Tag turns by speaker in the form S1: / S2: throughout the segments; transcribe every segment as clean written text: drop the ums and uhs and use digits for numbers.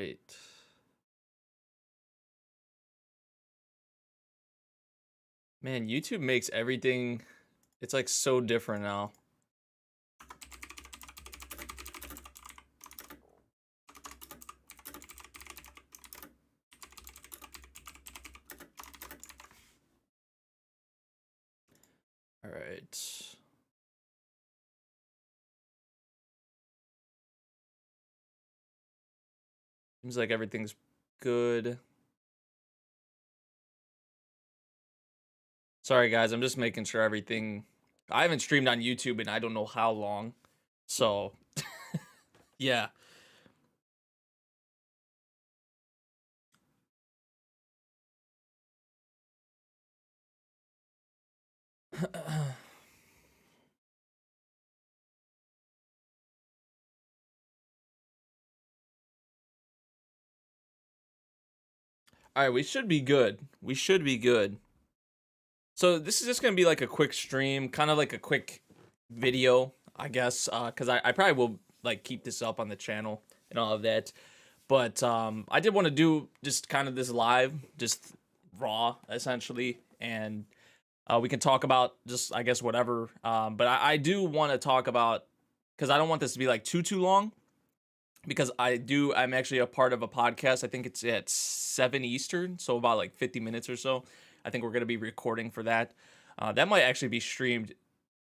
S1: right. Man, YouTube makes everything, it's like so different now. All right. Seems like everything's good. Sorry guys, I'm just making sure everything, I haven't streamed on YouTube in I don't know how long. So, yeah. All right, we should be good. We should be good. So this is just gonna be like a quick stream, kind of like a quick video, I guess, because I probably will like keep this up on the channel and all of that. But I did want to do just kind of this live, just raw essentially, and we can talk about just I guess whatever. But I do want to talk about, because I don't want this to be like too long, because I'm actually a part of a podcast. I think it's at 7 Eastern, so about like 50 minutes or so. I think we're going to be recording for that. That might actually be streamed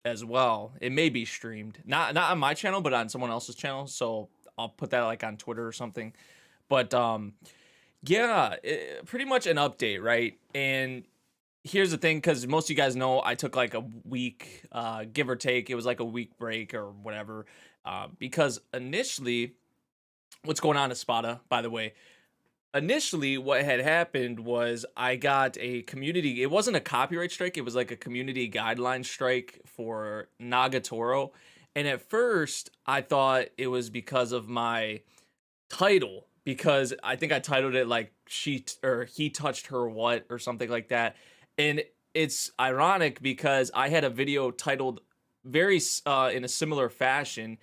S1: as well. It may be streamed, not on my channel, but on someone else's channel. So I'll put that like on Twitter or something. But yeah, pretty much an update, right? And here's the thing, because most of you guys know I took like a week, give or take. It was like a week break or whatever, because initially, what's going on, Espada, by the way? Initially, what had happened was I got a community, it wasn't a copyright strike, it was like a community guideline strike for Nagatoro. And at first, I thought it was because of my title, because I think I titled it like or he touched her what or something like that. And it's ironic because I had a video titled very in a similar fashion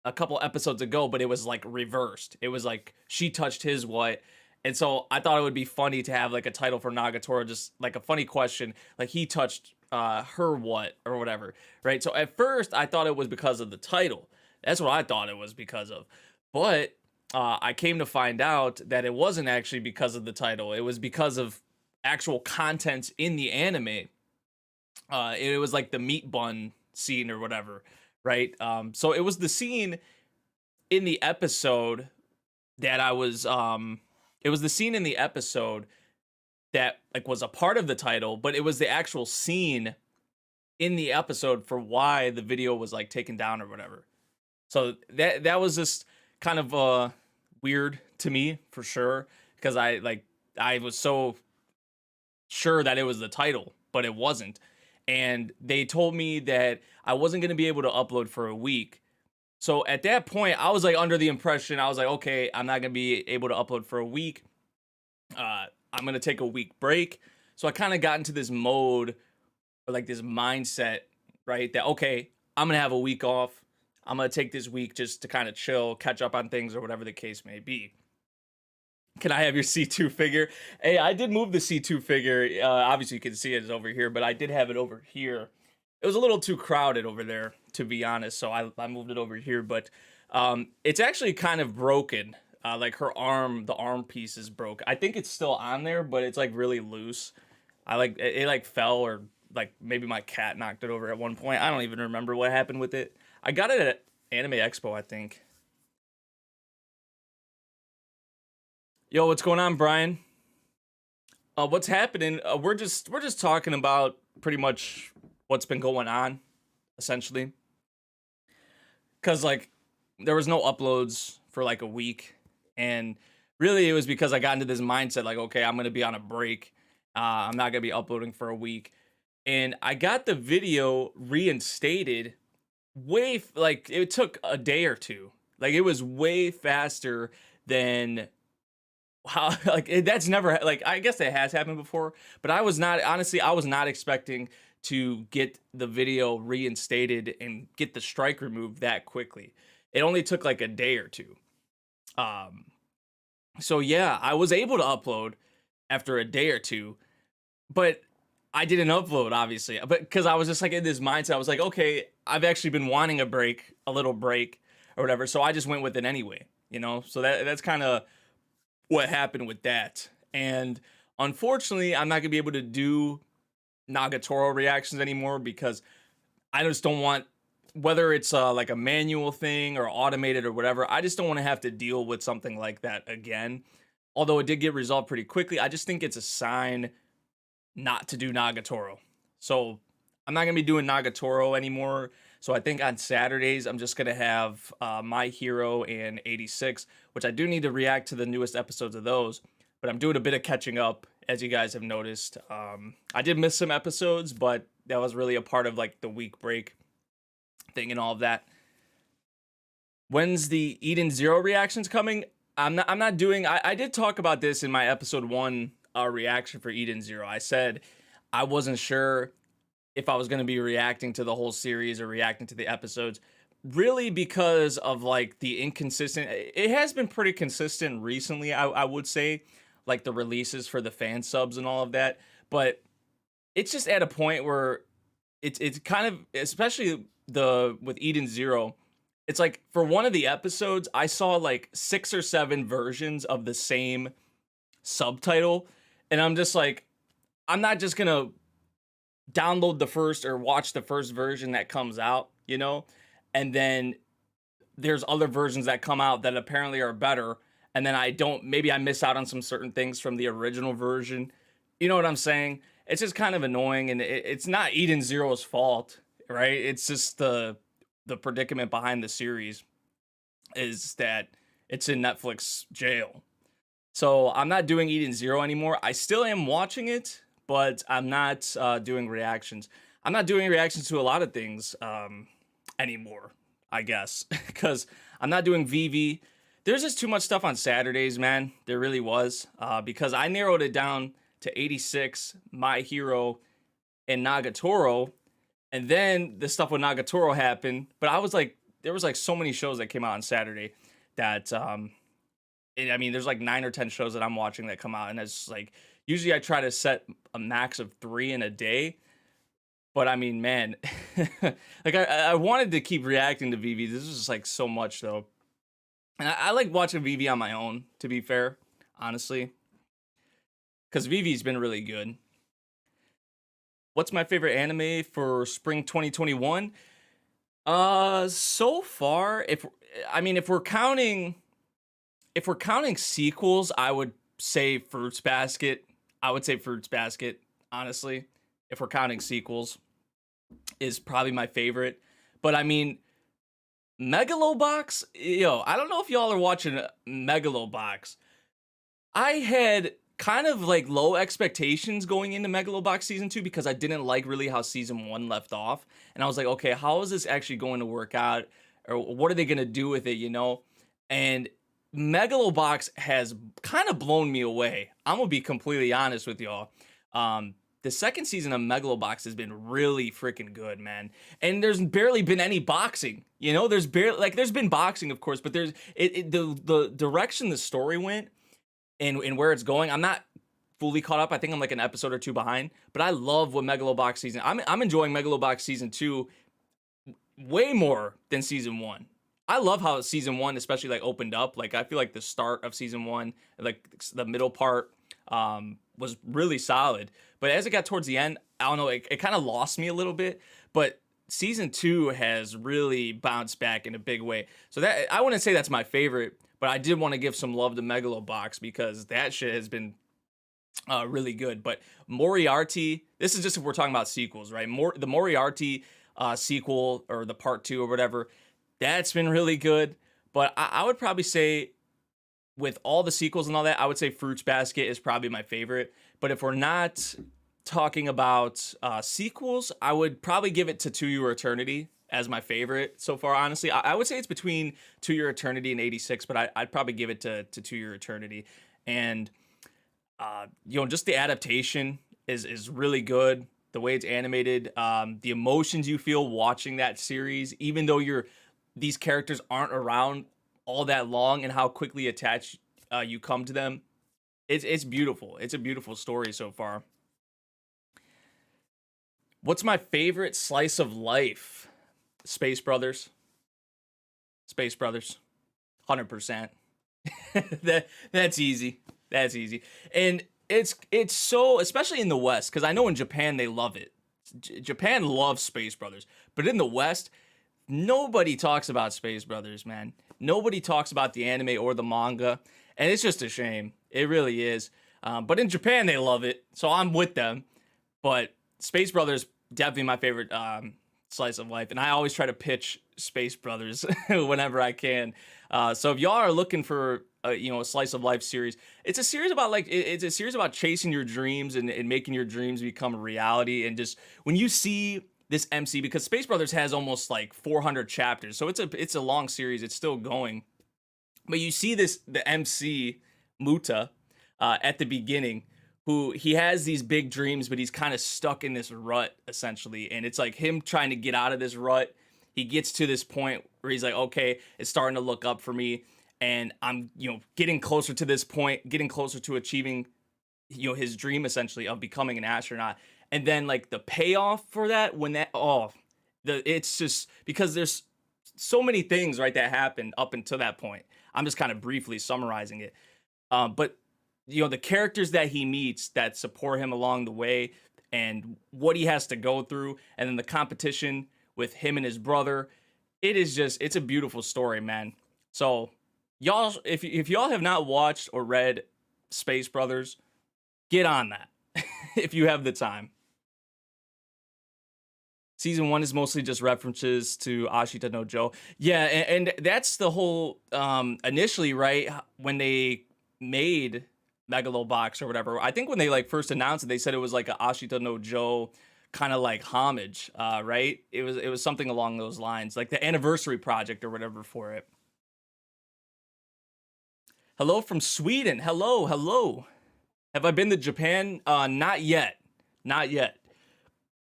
S1: a couple episodes ago, but it was like reversed. It was like she touched his what. And so I thought it would be funny to have like a title for Nagatoro, just like a funny question, like he touched her what or whatever, right? So at first I thought it was because of the title. That's what I thought it was because of. But I came to find out that it wasn't actually because of the title. It was because of actual content in the anime. It was like the meat bun scene or whatever, right? So it was the scene in the episode that I was it was the scene in the episode that like was a part of the title, but it was the actual scene in the episode for why the video was like taken down or whatever. So that was just kind of weird to me for sure, because I was so sure that it was the title, but it wasn't. And they told me that I wasn't going to be able to upload for a week. So at that point, I was like under the impression, I was like, okay, I'm not going to be able to upload for a week. I'm going to take a week break. So I kind of got into this mode, or like this mindset, right? That, okay, I'm going to have a week off. I'm going to take this week just to kind of chill, catch up on things or whatever the case may be. Can I have your C2 figure? Hey, I did move the C2 figure. Obviously, you can see it is over here, but I did have it over here. It was a little too crowded over there, to be honest, so I moved it over here. But it's actually kind of broken. Like her arm, the arm piece is broke. I think it's still on there, but it's like really loose. I like it like fell, or like maybe my cat knocked it over at one point. I don't even remember what happened with it. I got it at Anime Expo, I think. Yo, what's going on, Brian? What's happening? We're just talking about pretty much what's been going on, essentially. Cause like there was no uploads for like a week, and really it was because I got into this mindset like, okay, I'm gonna be on a break. I'm not gonna be uploading for a week, and I got the video reinstated. Like it took a day or two. Like it was way faster than how like that's never like, I guess that has happened before, but I was not, honestly, I was not expecting to get the video reinstated and get the strike removed that quickly. It only took like a day or two. um So yeah, I was able to upload after a day or two, but I didn't upload obviously. But because I was just like in this mindset, I was like, okay, I've actually been wanting a break, a little break or whatever. So I just went with it anyway, you know? So that's kind of what happened with that. And unfortunately, I'm not gonna be able to do Nagatoro reactions anymore because I just don't want, whether it's like a manual thing or automated or whatever, I just don't want to have to deal with something like that again. Although it did get resolved pretty quickly, I just think it's a sign not to do Nagatoro. So I'm not gonna be doing Nagatoro anymore. So I think on Saturdays I'm just gonna have My Hero and 86, which I do need to react to the newest episodes of those. But I'm doing a bit of catching up, as you guys have noticed. I did miss some episodes, but that was really a part of like the week break thing and all of that. When's the Eden Zero reactions coming? I'm not doing, I did talk about this in my episode 1 reaction for Eden Zero. I said I wasn't sure if I was going to be reacting to the whole series or reacting to the episodes, really because of like the inconsistent, it has been pretty consistent recently, I would say, like the releases for the fan subs and all of that, but it's just at a point where it's kind of, especially the with Eden Zero, it's like for one of the episodes I saw like 6 or 7 versions of the same subtitle, and I'm just like, I'm not just gonna download the first or watch the first version that comes out, you know, and then there's other versions that come out that apparently are better, and then I don't, maybe I miss out on some certain things from the original version. You know what I'm saying? It's just kind of annoying, and it's not Eden Zero's fault, right? It's just the predicament behind the series is that it's in Netflix jail. So I'm not doing Eden Zero anymore. I still am watching it, but I'm not doing reactions. I'm not doing reactions to a lot of things anymore, I guess, because I'm not doing VV. There's just too much stuff on Saturdays, man. There really was, because I narrowed it down to 86, My Hero, and Nagatoro, and then the stuff with Nagatoro happened. But I was like, there was like so many shows that came out on Saturday that I mean, there's like 9 or 10 shows that I'm watching that come out, and it's like usually I try to set a max of 3 in a day. But I mean, man, like I wanted to keep reacting to VV. This is just like so much though, and I like watching VV on my own. To be fair, honestly, because VV's been really good. What's my favorite anime for spring 2021? So far, if I mean, if we're counting sequels, I would say Fruits Basket. I would say Fruits Basket, honestly. If we're counting sequels, is probably my favorite. But I mean, Megalobox, yo, I don't know if y'all are watching Megalobox. I had kind of like low expectations going into Megalobox season 2 because I didn't like really how season 1 left off. And I was like, okay, how is this actually going to work out? Or what are they going to do with it, you know? And Megalobox has kind of blown me away. I'm gonna be completely honest with y'all. The second season of Megalobox has been really freaking good, man. And there's barely been any boxing. You know, there's barely, like, there's been boxing, of course, but there's the direction the story went and where it's going. I'm not fully caught up. I think I'm like an episode or 2 behind. But I love what Megalobox season. I'm enjoying Megalobox season 2 way more than season 1. I love how season 1 especially like opened up. Like I feel like the start of season 1, like the middle part, was really solid. But as it got towards the end, I don't know, it kind of lost me a little bit. But season 2 has really bounced back in a big way. So that, I wouldn't say that's my favorite, but I did want to give some love to Megalobox because that shit has been really good. But Moriarty, this is just if we're talking about sequels, right? The Moriarty sequel, or the part 2 or whatever, that's been really good. But I would probably say, with all the sequels and all that, I would say Fruits Basket is probably my favorite. But if we're not talking about sequels, I would probably give it to To Your Eternity as my favorite so far, honestly. I would say it's between To Your Eternity and 86, but I'd probably give it to Your Eternity. And, you know, just the adaptation is really good. The way it's animated, the emotions you feel watching that series, even though these characters aren't around all that long, and how quickly attached you come to them. It's beautiful. It's a beautiful story so far. What's my favorite slice of life? Space Brothers. Space Brothers. 100%. That's easy. That's easy. And it's so, especially in the West, because I know in Japan they love it. Japan loves Space Brothers, but in the West, nobody talks about Space Brothers, man. Nobody talks about the anime or the manga, and it's just a shame. It really is. But in Japan they love it, so I'm with them. But Space Brothers definitely my favorite slice of life, and I always try to pitch Space Brothers whenever I can. So if y'all are looking for a slice of life series, it's a series about it's a series about chasing your dreams and making your dreams become a reality. And just when you see this MC, because Space Brothers has almost like 400 chapters, so it's a long series. It's still going, but you see the MC Muta at the beginning, who he has these big dreams, but he's kind of stuck in this rut essentially, and it's like him trying to get out of this rut. He gets to this point where he's like, okay, it's starting to look up for me, and I'm getting closer to this point, getting closer to achieving his dream essentially of becoming an astronaut. And then like the payoff for that, when that it's just because there's so many things right that happened up until that point. I'm just kind of briefly summarizing it, but the characters that he meets that support him along the way, and what he has to go through, and then the competition with him and his brother. It's a beautiful story, man. So y'all, if y'all have not watched or read Space Brothers, get on that if you have the time. Season 1 is mostly just references to Ashita no Joe. Yeah, and that's the whole initially, right, when they made Megalobox or whatever. I think when they like first announced it, they said it was like a Ashita no Joe kind of like homage, right? It was something along those lines, like the anniversary project or whatever for it. Hello from Sweden. Hello, hello. Have I been to Japan? Not yet. Not yet.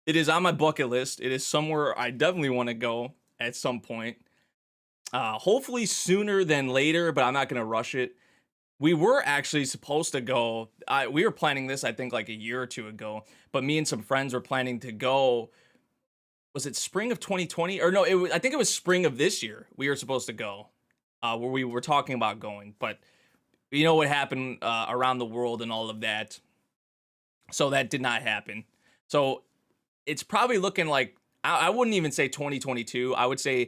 S1: It is on my bucket list. It is somewhere I definitely want to go at some point. Hopefully sooner than later, but I'm not gonna rush it. We were actually supposed to go. We were planning this, I think, like a year or two ago. But me and some friends were planning to go. Was it spring of 2020? Or no, I think it was spring of this year. We were supposed to go, where we were talking about going. But you know what happened around the world and all of that. So that did not happen. So it's probably looking like, I wouldn't even say 2022. I would say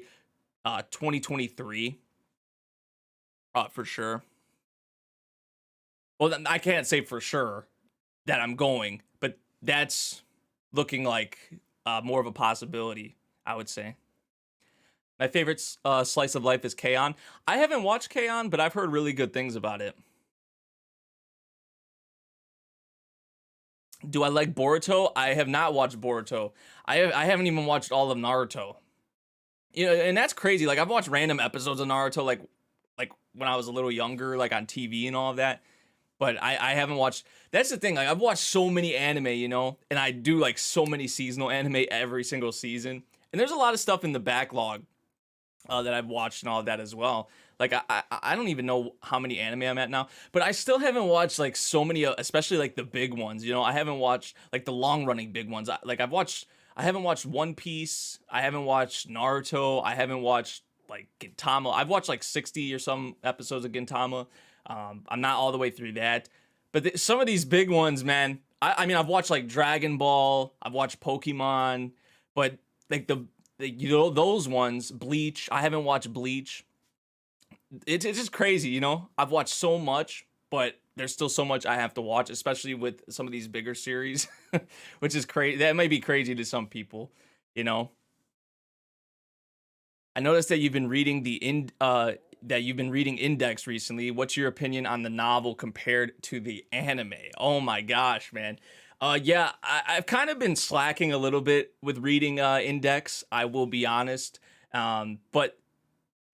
S1: 2023 for sure. Well, I can't say for sure that I'm going, but that's looking like more of a possibility, I would say. My favorite slice of life is K-On! I haven't watched K-On!, but I've heard really good things about it. Do I like Boruto? I have not watched Boruto. I haven't even watched all of Naruto. And that's crazy. Like, I've watched random episodes of Naruto, like when I was a little younger, like on TV and all of that. But I haven't watched. That's the thing. Like, I've watched so many anime, and I do like so many seasonal anime every single season. And there's a lot of stuff in the backlog that I've watched and all of that as well. Like, I don't even know how many anime I'm at now, but I still haven't watched like so many, especially like the big ones. I haven't watched like the long running big ones. I haven't watched One Piece. I haven't watched Naruto. I haven't watched like Gintama. I've watched like 60 or some episodes of Gintama. I'm not all the way through that, but some of these big ones, man. I mean, I've watched like Dragon Ball. I've watched Pokemon, but like those ones, Bleach. I haven't watched Bleach. It's just crazy, I've watched so much, but there's still so much I have to watch, especially with some of these bigger series, which is crazy. That might be crazy to some people, I noticed that you've been reading Index recently. What's your opinion on the novel compared to the anime? Oh my gosh, man. Yeah, I've kind of been slacking a little bit with reading Index. I will be honest, but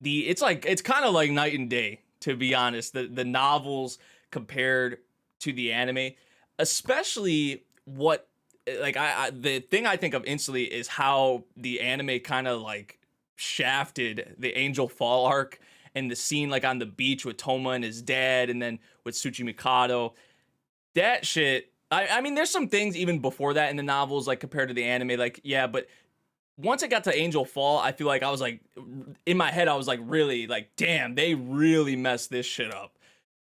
S1: it's kind of like night and day, to be honest. The novels compared to the anime, especially what the thing I think of instantly is how the anime kind of like shafted the Angel Fall arc and the scene like on the beach with Toma and his dad, and then with Tsuchimikado. That shit. I mean, there's some things even before that in the novels, like compared to the anime, like yeah, but once it got to Angel Fall, I feel like I was like, in my head, I was like, really, like, damn, they really messed this shit up.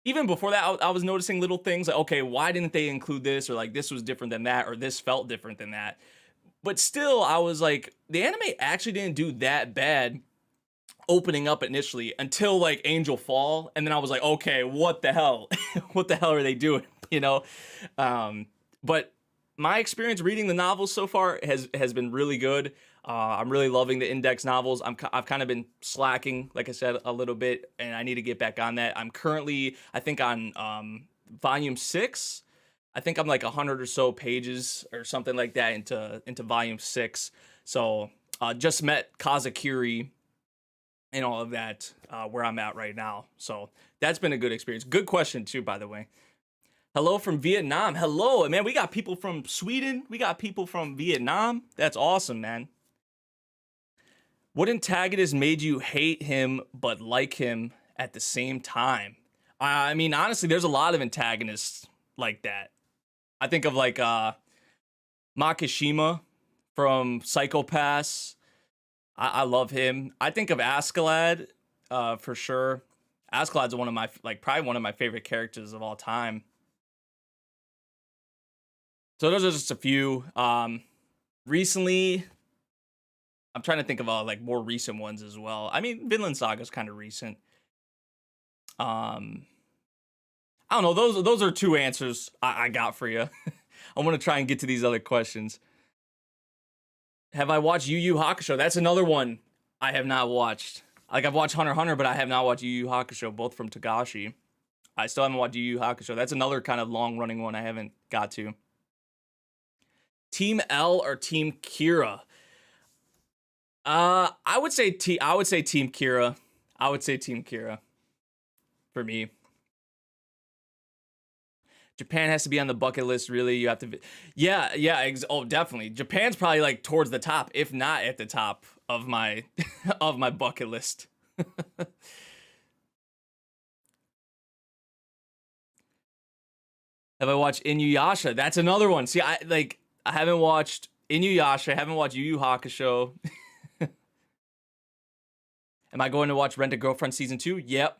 S1: Even before that, I was noticing little things like, okay, why didn't they include this? Or like, this was different than that, or this felt different than that. But still, I was like, the anime actually didn't do that bad opening up initially until like Angel Fall. And then I was like, okay, what the hell? What the hell are they doing? You know? But my experience reading the novels so far has been really good. I'm really loving the index novels. I've kind of been slacking, like I said, a little bit, and I need to get back on that. I'm currently, I think, on volume 6. I think I'm like 100 or so pages or something like that into volume 6. So just met Kazakiri and all of that where I'm at right now. So that's been a good experience. Good question too, by the way. Hello from Vietnam. Hello, man. We got people from Sweden. We got people from Vietnam. That's awesome, man. What antagonist made you hate him but like him at the same time? I mean, honestly, there's a lot of antagonists like that. I think of like Makishima from Psycho Pass. I love him. I think of Askeladd for sure. Askeladd's one of my probably one of my favorite characters of all time. So those are just a few. Recently, I'm trying to think of like more recent ones as well. I mean, Vinland Saga is kind of recent. I don't know. Those are two answers I got for you. I want to try and get to these other questions. Have I watched Yu Yu Hakusho? That's another one I have not watched. Like I've watched Hunter x Hunter, but I have not watched Yu Yu Hakusho, both from Togashi. I still haven't watched Yu Yu Hakusho. That's another kind of long running one I haven't got to. Team L or Team Kira? I would say Team Kira. I would say Team Kira for me. Japan has to be on the bucket list, really. You have to yeah, oh, definitely. Japan's probably like towards the top, if not at the top of my of my bucket list. Have I watched Inuyasha? That's another one. See, I haven't watched Inuyasha, I haven't watched Yu Yu Hakusho. Am I going to watch Rent a Girlfriend season 2? Yep.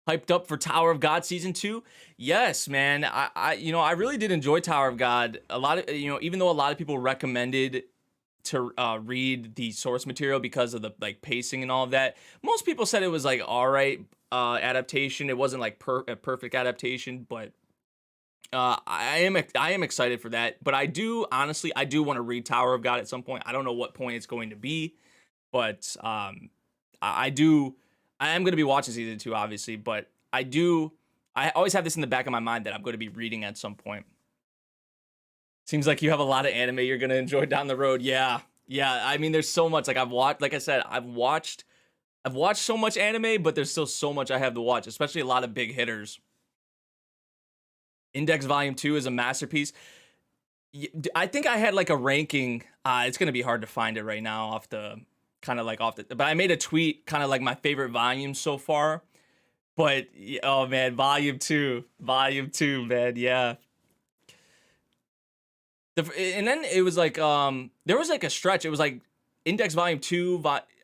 S1: Hyped up for Tower of God season 2? Yes, man. I really did enjoy Tower of God. A lot of, even though a lot of people recommended to read the source material because of the like pacing and all of that, most people said it was like all right adaptation. It wasn't like a perfect adaptation, but I am excited for that. But I do honestly want to read Tower of God at some point. I don't know what point it's going to be, but I am going to be watching season 2, obviously, but I always have this in the back of my mind that I'm going to be reading at some point. Seems like you have a lot of anime you're going to enjoy down the road. Yeah. I mean, there's so much. Like like I said, I've watched so much anime, but there's still so much I have to watch, especially a lot of big hitters. Index Volume 2 is a masterpiece. I think I had like a ranking. It's going to be hard to find it right now but I made a tweet kind of like my favorite volumes so far. But oh man, volume 2, man, yeah. And then it was like there was like a stretch. It was like Index Volume 2.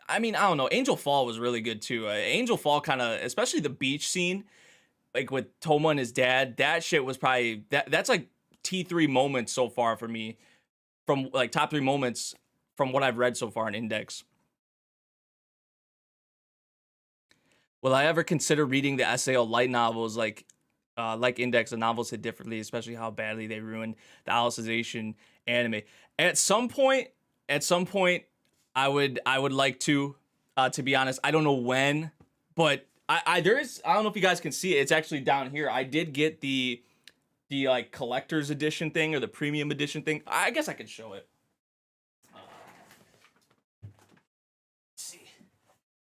S1: I mean, I don't know. Angel Fall was really good too. Angel Fall kind of, especially the beach scene, like with Toma and his dad. That shit was probably that's like T3 moments so far for me, from like top 3 moments from what I've read so far in Index. Will I ever consider reading the SAO light novels like Index? The novels hit differently, especially how badly they ruined the Alicization anime. At some point, I would like to be honest. I don't know when, but I don't know if you guys can see it. It's actually down here. I did get the like collector's edition thing or the premium edition thing. I guess I could show it.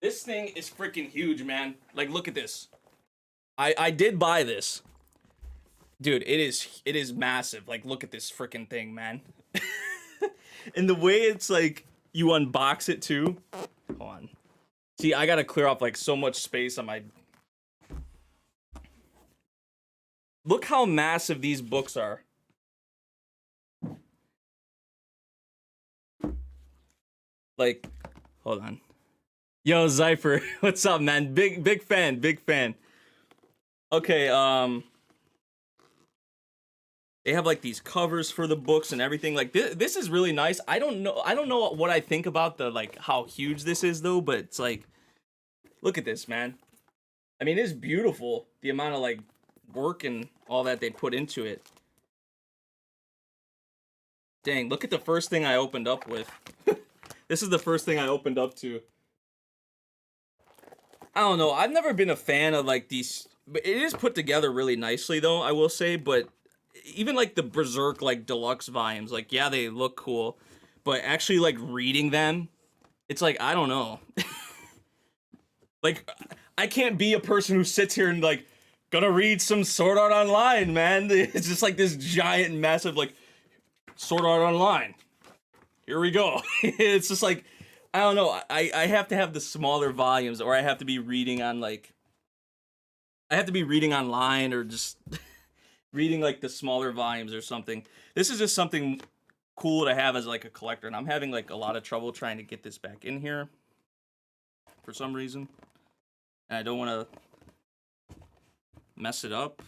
S1: This thing is freaking huge, man. Like, look at this. I did buy this. Dude, it is massive. Like, look at this freaking thing, man. And the way it's like, you unbox it too. Hold on. See, I gotta clear off like so much space on my. Look how massive these books are. Like, hold on. Yo, Zypher, what's up, man? Big fan, big fan. Okay, they have like these covers for the books and everything. Like this is really nice. I don't know what I think about the like how huge this is though, but it's like, look at this, man. I mean, it's beautiful. The amount of like work and all that they put into it. Dang, look at the first thing I opened up with. This is the first thing I opened up to. I don't know. I've never been a fan of like these, but it is put together really nicely though, I will say, but even like the Berserk like deluxe volumes, like yeah, they look cool, but actually like reading them, it's like I don't know. Like I can't be a person who sits here and like gonna read some Sword Art Online, man. It's just like this giant massive like Sword Art Online. Here we go. It's just like I don't know. I have to have the smaller volumes, or I have to be reading on like I have to be reading online, or just reading like the smaller volumes or something. This is just something cool to have as like a collector, and I'm having like a lot of trouble trying to get this back in here for some reason, and I don't want to mess it up.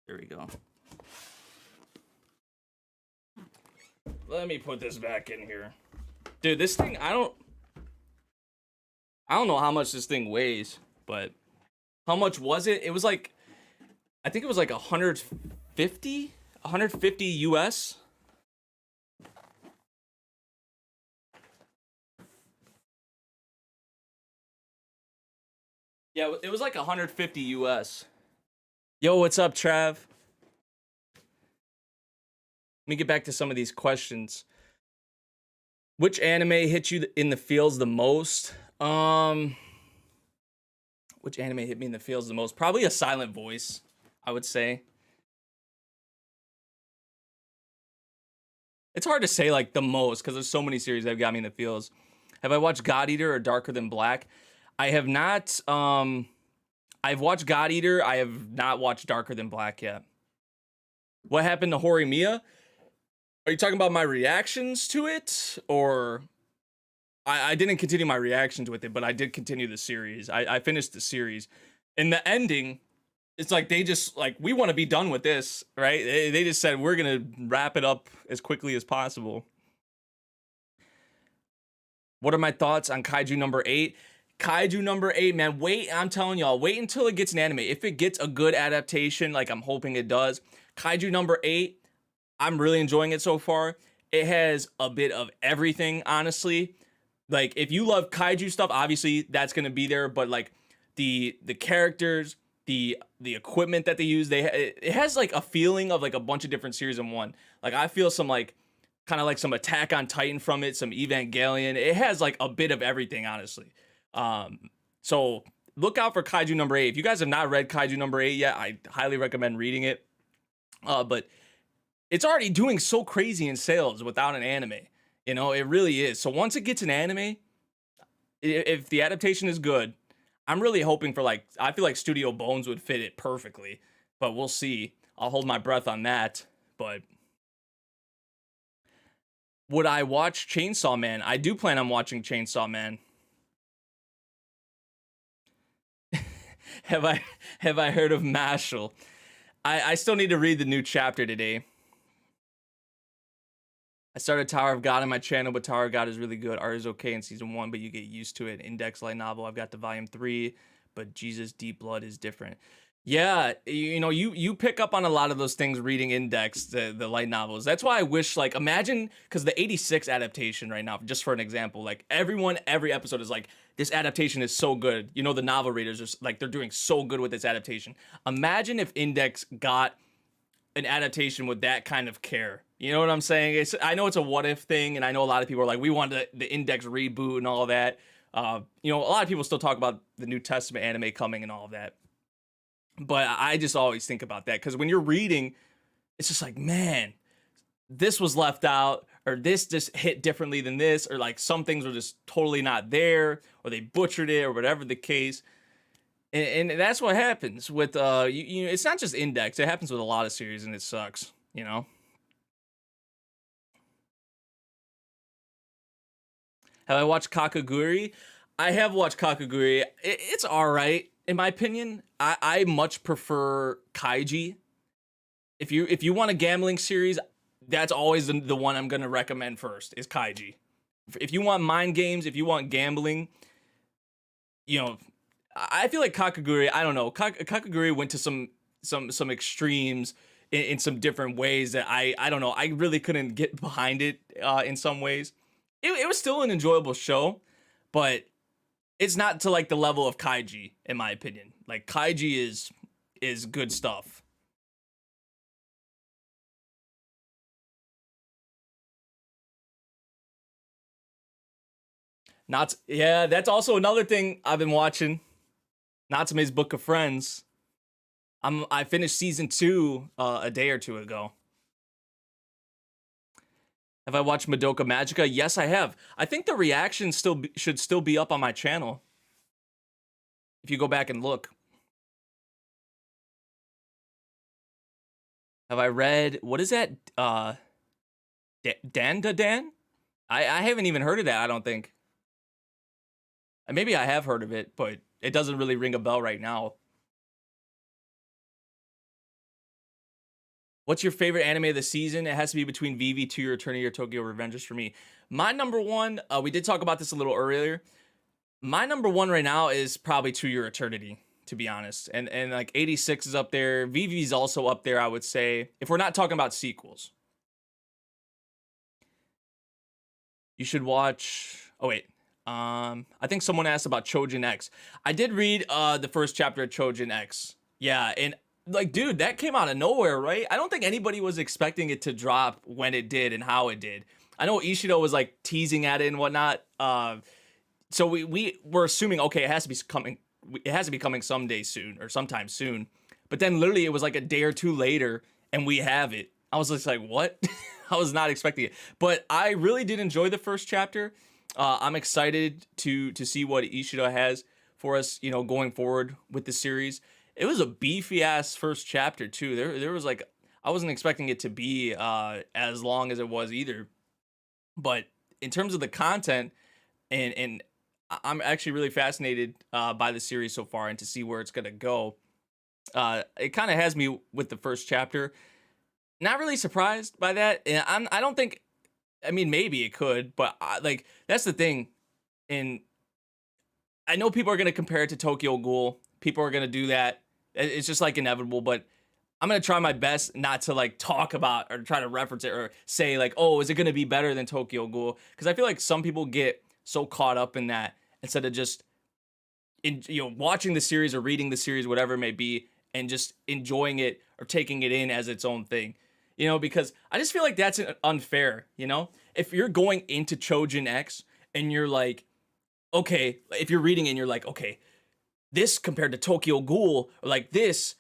S1: There we go. Let me put this back in here. Dude, this thing, I don't know how much this thing weighs, but how much was it? It was like, I think it was like 150 US. Yeah, it was like 150 US. Yo, what's up, Trav? Let me get back to some of these questions. Which anime hit you in the feels the most? Which anime hit me in the feels the most? Probably A Silent Voice, I would say. It's hard to say like the most because there's so many series that have got me in the feels. Have I watched God Eater or Darker Than Black? I have not. I've watched God Eater. I have not watched Darker Than Black yet. What happened to Horimiya? Are you talking about my reactions to it, or I didn't continue my reactions with it, but I did continue the series. I finished the series, and the ending, it's like they just like we want to be done with this, right? They just said we're gonna wrap it up as quickly as possible. What are my thoughts on Kaiju number 8? Kaiju number 8, man. Wait, I'm telling y'all, wait until it gets an anime. If it gets a good adaptation, like I'm hoping it does, Kaiju number 8. I'm really enjoying it so far. It has a bit of everything, honestly. Like, if you love kaiju stuff, obviously that's gonna be there. But like the characters, the equipment that they use, it has like a feeling of like a bunch of different series in one. Like I feel some like kind of like some Attack on Titan from it, some Evangelion. It has like a bit of everything, honestly. So look out for Kaiju number 8. If you guys have not read Kaiju number 8 yet, I highly recommend reading it. But it's already doing so crazy in sales without an anime. You know, it really is. So once it gets an anime, if the adaptation is good, I'm really hoping for like, I feel like Studio Bones would fit it perfectly, but we'll see. I'll hold my breath on that. But would I watch Chainsaw Man? I do plan on watching Chainsaw Man. Have I heard of Mashal? I still need to read the new chapter today. I started Tower of God on my channel, but Tower of God is really good. Art is okay in season 1, but you get used to it. Index light novel, I've got the volume 3, but Jesus Deep Blood is different. Yeah, you know, you pick up on a lot of those things reading Index, the light novels. That's why I wish, like, imagine, because the 86 adaptation right now, just for an example, like, every episode is like, this adaptation is so good. You know, the novel readers are like, they're doing so good with this adaptation. Imagine if Index got an adaptation with that kind of care. You know what I'm saying? I know it's a what if thing, and I know a lot of people are like, we want the Index reboot and all of that. You know, a lot of people still talk about the New Testament anime coming and all of that. But I just always think about that, because when you're reading, it's just like, man, this was left out, or this just hit differently than this, or like some things were just totally not there, or they butchered it, or whatever the case. And that's what happens with it's not just Index. It happens with a lot of series, and it sucks. Have I watched Kakaguri? I have watched Kakaguri. It's all right in my opinion. I much prefer Kaiji. If you want a gambling series, that's always the one I'm gonna recommend first is Kaiji. If you want mind games, if you want gambling, you know, I feel like Kakaguri. I don't know. Kakaguri went to some extremes in some different ways that I don't know. I really couldn't get behind it in some ways. It was still an enjoyable show, but it's not to like the level of Kaiji in my opinion. Like Kaiji is good stuff. Not yeah, that's also another thing I've been watching. Natsume's Book of Friends. I finished season 2 a day or two ago. Have I watched Madoka Magica? Yes, I have. I think the reaction should still be up on my channel. If you go back and look. Have I read what is that? Dan? I haven't even heard of that, I don't think. Maybe I have heard of it, but it doesn't really ring a bell right now. What's your favorite anime of the season? It has to be between VV, To Your Eternity, or Tokyo Revengers for me. My number one, we did talk about this a little earlier. My number one right now is probably To Your Eternity, to be honest. And like 86 is up there. VV is also up there, I would say, if we're not talking about sequels. You should watch... Oh, wait. I think someone asked about Chojin X. I did read the first chapter of Chojin X. Yeah, and like, dude, that came out of nowhere, right? I don't think anybody was expecting it to drop when it did and how it did. I know Ishido was like teasing at it and whatnot. So we were assuming, okay, it has to be coming. It has to be coming someday soon or sometime soon. But then literally it was like a day or two later and we have it. I was just like, what? I was not expecting it. But I really did enjoy the first chapter. I'm excited to see what Ishido has for us, going forward with the series. It was a beefy ass first chapter too. There was like, I wasn't expecting it to be as long as it was either. But in terms of the content, and I'm actually really fascinated by the series so far and to see where it's gonna go. It kind of has me with the first chapter. Not really surprised by that, and I don't think. I mean, maybe it could, but like that's the thing. And I know people are gonna compare it to Tokyo Ghoul. People are gonna do that. It's just like inevitable, but I'm gonna try my best not to like talk about or try to reference it or say like, oh, is it gonna be better than Tokyo Ghoul? Because I feel like some people get so caught up in that instead of just watching the series or reading the series, whatever it may be, and just enjoying it or taking it in as its own thing. Because I just feel like that's unfair. If you're going into Chojin X and you're like, okay, if you're reading it and you're like, okay, this compared to Tokyo Ghoul, or like this,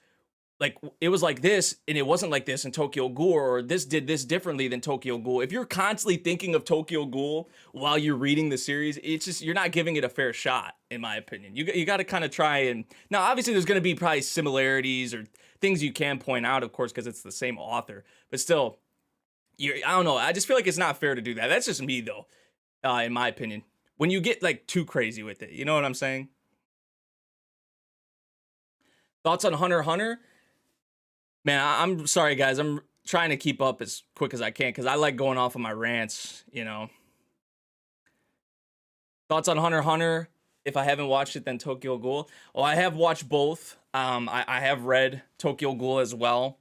S1: like it was like this and it wasn't like this in Tokyo Ghoul, or this did this differently than Tokyo Ghoul. If you're constantly thinking of Tokyo Ghoul while you're reading the series, it's just, you're not giving it a fair shot, in my opinion. You got to kind of try and, now obviously there's going to be probably similarities or things you can point out, of course, because it's the same author, but still, I don't know. I just feel like it's not fair to do that. That's just me though, in my opinion. When you get like too crazy with it, you know what I'm saying? Thoughts on Hunter x Hunter? Man, I'm sorry, guys. I'm trying to keep up as quick as I can because I like going off on my rants. Thoughts on Hunter x Hunter? If I haven't watched it, then Tokyo Ghoul. Oh, I have watched both. I have read Tokyo Ghoul as well.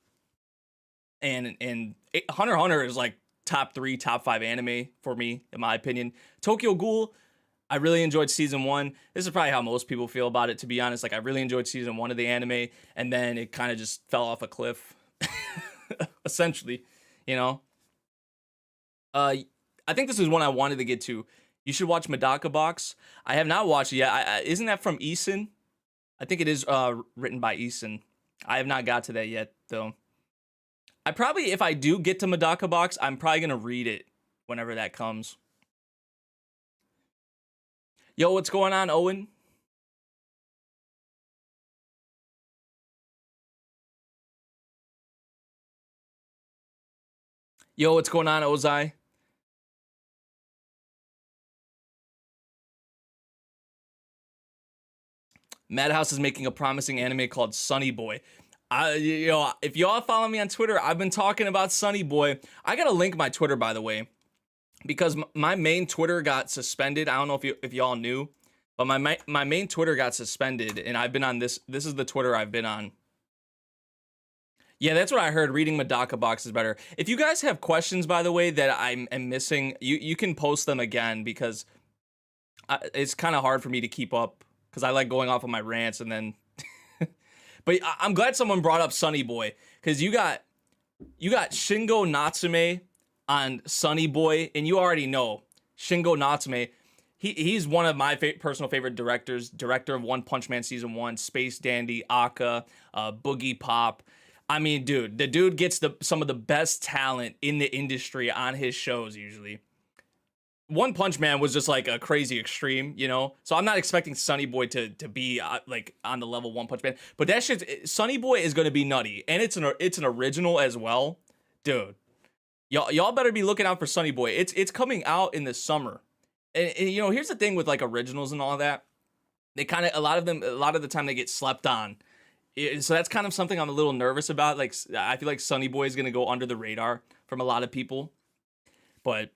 S1: And Hunter x Hunter is like top 3, top 5 anime for me, in my opinion. Tokyo Ghoul, I really enjoyed season 1. This is probably how most people feel about it, to be honest. Like, I really enjoyed season 1 of the anime, and then it kind of just fell off a cliff, essentially, I think this is one I wanted to get to. You should watch Medaka Box. I have not watched it yet. Isn't that from Eason? I think it is written by Eason. I have not got to that yet, though. I probably, if I do get to Medaka Box, I'm probably going to read it whenever that comes. Yo, what's going on, Owen? Yo, what's going on, Ozai? Madhouse is making a promising anime called Sunny Boy. If y'all follow me on Twitter, I've been talking about Sunny Boy. I gotta link my Twitter, by the way, because my main Twitter got suspended. I don't know if y'all knew, but my main Twitter got suspended, and I've been on this. This is the Twitter I've been on. Yeah, that's what I heard. Reading Medaka Box is better. If you guys have questions, by the way, that I'm missing, you can post them again, because it's kind of hard for me to keep up, because I like going off on my rants and then. But I'm glad someone brought up Sunny Boy, because you got Shingo Natsume on Sunny Boy, and you already know Shingo Natsume. He's one of my personal favorite directors. Director of One Punch Man Season 1, Space Dandy, Aka, Boogie Pop. I mean, dude, the dude gets some of the best talent in the industry on his shows usually. One Punch Man was just like a crazy extreme, you know? So I'm not expecting Sunny Boy to be like on the level One Punch Man. But that shit, Sunny Boy is going to be nutty. And it's an original as well. Dude, y'all better be looking out for Sunny Boy. It's coming out in the summer. And you know, here's the thing with like originals and all that. They kind of, a lot of the time they get slept on. So that's kind of something I'm a little nervous about. Like, I feel like Sunny Boy is going to go under the radar from a lot of people. But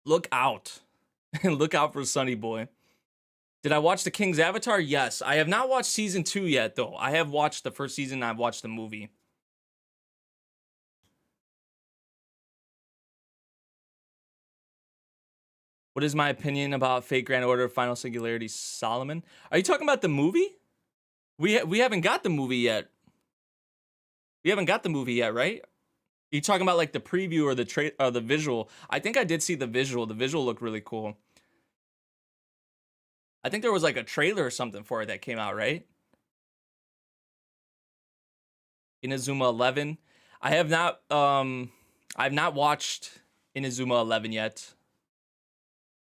S1: look out. Look out for Sunny Boy. Did I watch The King's Avatar? Yes. I have not watched season 2 yet, though. I have watched the first season. I've watched the movie. What is my opinion about Fate Grand Order Final Singularity Solomon? Are you talking about the movie? We haven't got the movie yet. We haven't got the movie yet, right? You talking about like the preview or the visual? I think I did see the visual. The visual looked really cool. I think there was like a trailer or something for it that came out, right? Inazuma 11. I have not watched Inazuma 11 yet.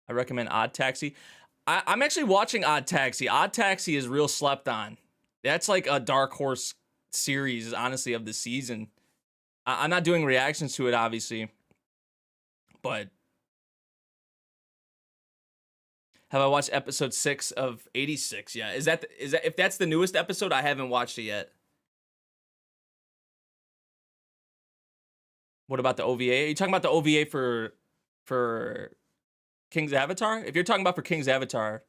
S1: I recommend Odd Taxi. I'm actually watching Odd Taxi. Odd Taxi is real slept on. That's like a dark horse series, honestly, of the season. I'm not doing reactions to it, obviously, but have I watched episode 6 of 86? Yeah, is that if that's the newest episode? I haven't watched it yet. What about the OVA? Are you talking about the OVA for King's Avatar? If you're talking about for King's Avatar,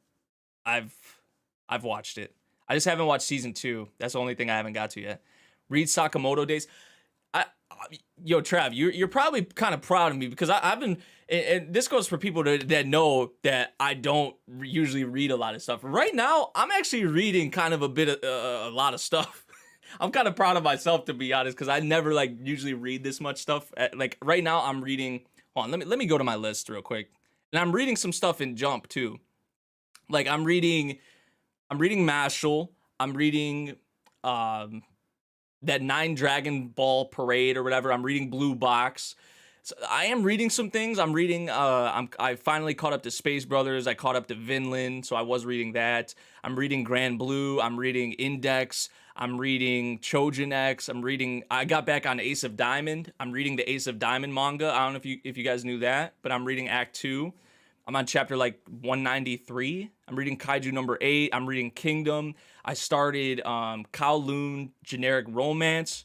S1: I've watched it. I just haven't watched season 2. That's the only thing I haven't got to yet. Read Sakamoto Days. Yo, Trav, you're probably kind of proud of me, because I've been, and this goes for people that know that I don't usually read a lot of stuff. Right now, I'm actually reading kind of a lot of stuff. I'm kind of proud of myself, to be honest, because I never like usually read this much stuff. Like right now, I'm reading. Hold on, let me go to my list real quick, and I'm reading some stuff in Jump too. Like I'm reading Mashal. I'm reading that 9 Dragon Ball Parade or whatever. I'm reading Blue Box. So I am reading some things. I'm reading. I finally caught up to Space Brothers. I caught up to Vinland, so I was reading that. I'm reading Grand Blue. I'm reading Index. I'm reading Chojin X. I got back on Ace of Diamond. I'm reading the Ace of Diamond manga. I don't know if you guys knew that, but I'm reading Act 2. I'm on chapter like 193. I'm reading Kaiju number 8. I'm reading Kingdom. I started Kowloon Generic Romance.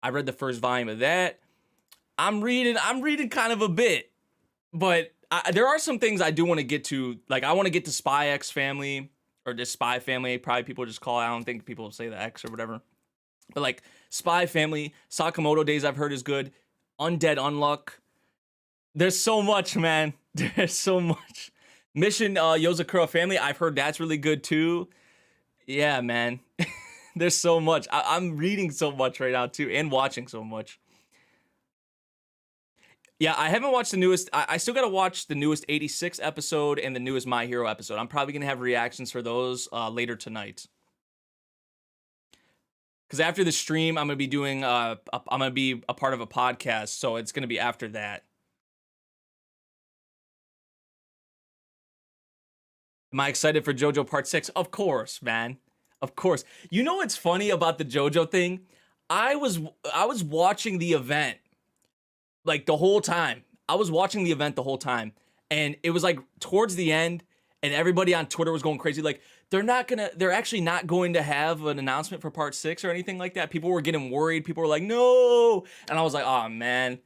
S1: I read the first volume of that. I'm reading kind of a bit, but there are some things I do want to get to. Like I want to get to Spy X Family, or just Spy Family. Probably people just call it. I don't think people say the X or whatever. But like Spy Family, Sakamoto Days I've heard is good. Undead Unluck. There's so much, man. There's so much. Mission Yozakura Family, I've heard that's really good too. Yeah, man. There's so much. I'm reading so much right now too, and watching so much. Yeah, I haven't watched the newest. I still gotta watch the newest 86 episode and the newest My Hero episode. I'm probably gonna have reactions for those later tonight. Because after the stream, I'm gonna be doing. I'm gonna be a part of a podcast, so it's gonna be after that. Am I excited for JoJo Part 6? Of course, man. Of course. You know what's funny about the JoJo thing? I was I was watching the event like the whole time. I was watching the event the whole time. And it was like towards the end, and everybody on Twitter was going crazy. Like, they're actually not going to have an announcement for part 6 or anything like that. People were getting worried. People were like, no. And I was like, oh man.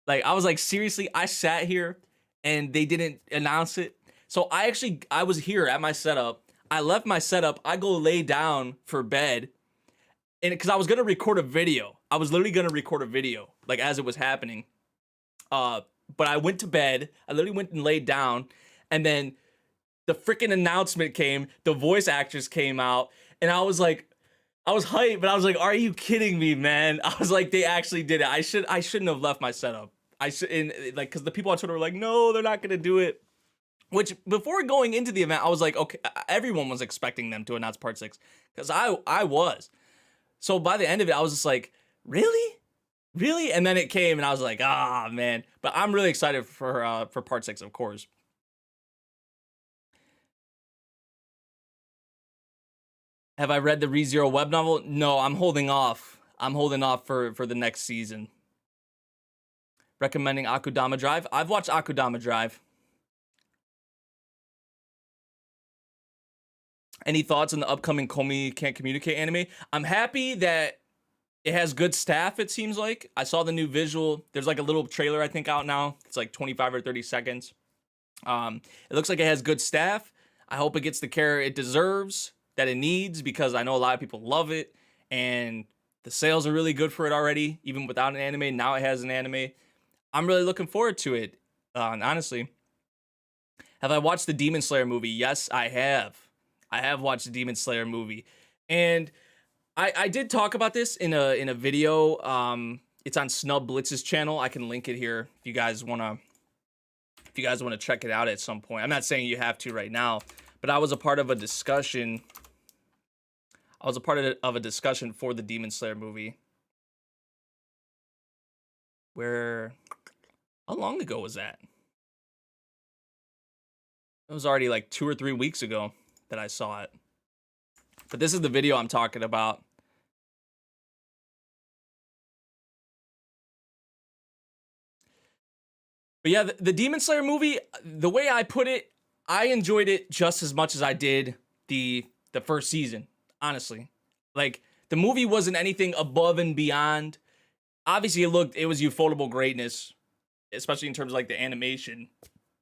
S1: Like, I was like, seriously, I sat here and they didn't announce it. So I was here at my setup. I left my setup. I go lay down for bed. And because I was going to record a video. I was literally going to record a video, like, as it was happening. But I went to bed. I literally went and laid down. And then the freaking announcement came. The voice actors came out. And I was like, I was hyped, but I was like, are you kidding me, man? I was like, they actually did it. I shouldn't have left my setup. Like, because the people on Twitter were like, no, they're not going to do it. Which, before going into the event, I was like, okay, everyone was expecting them to announce part 6. Because I was. So by the end of it, I was just like, really? Really? And then it came, and I was like, ah, man. But I'm really excited for part 6, of course. Have I read the ReZero web novel? No, I'm holding off. I'm holding off for the next season. Recommending Akudama Drive? I've watched Akudama Drive. Any thoughts on the upcoming Komi Can't Communicate anime? I'm happy that it has good staff, it seems like. I saw the new visual. There's like a little trailer, I think, out now. It's like 25 or 30 seconds. It looks like it has good staff. I hope it gets the care it deserves, that it needs, because I know a lot of people love it. And the sales are really good for it already, even without an anime. Now it has an anime. I'm really looking forward to it, honestly. Have I watched the Demon Slayer movie? Yes, I have. I have watched the Demon Slayer movie. And I did talk about this in a video. It's on Snub Blitz's channel. I can link it here if you guys wanna check it out at some point. I'm not saying you have to right now, but I was a part of a discussion. I was a part of a discussion for the Demon Slayer movie. How long ago was that? It was already like 2 or 3 weeks ago that I saw it. But this is the video I'm talking about. But yeah, the Demon Slayer movie, the way I put it, I enjoyed it just as much as I did the first season, honestly. Like, the movie wasn't anything above and beyond. Obviously, it was ufotable greatness, especially in terms of like the animation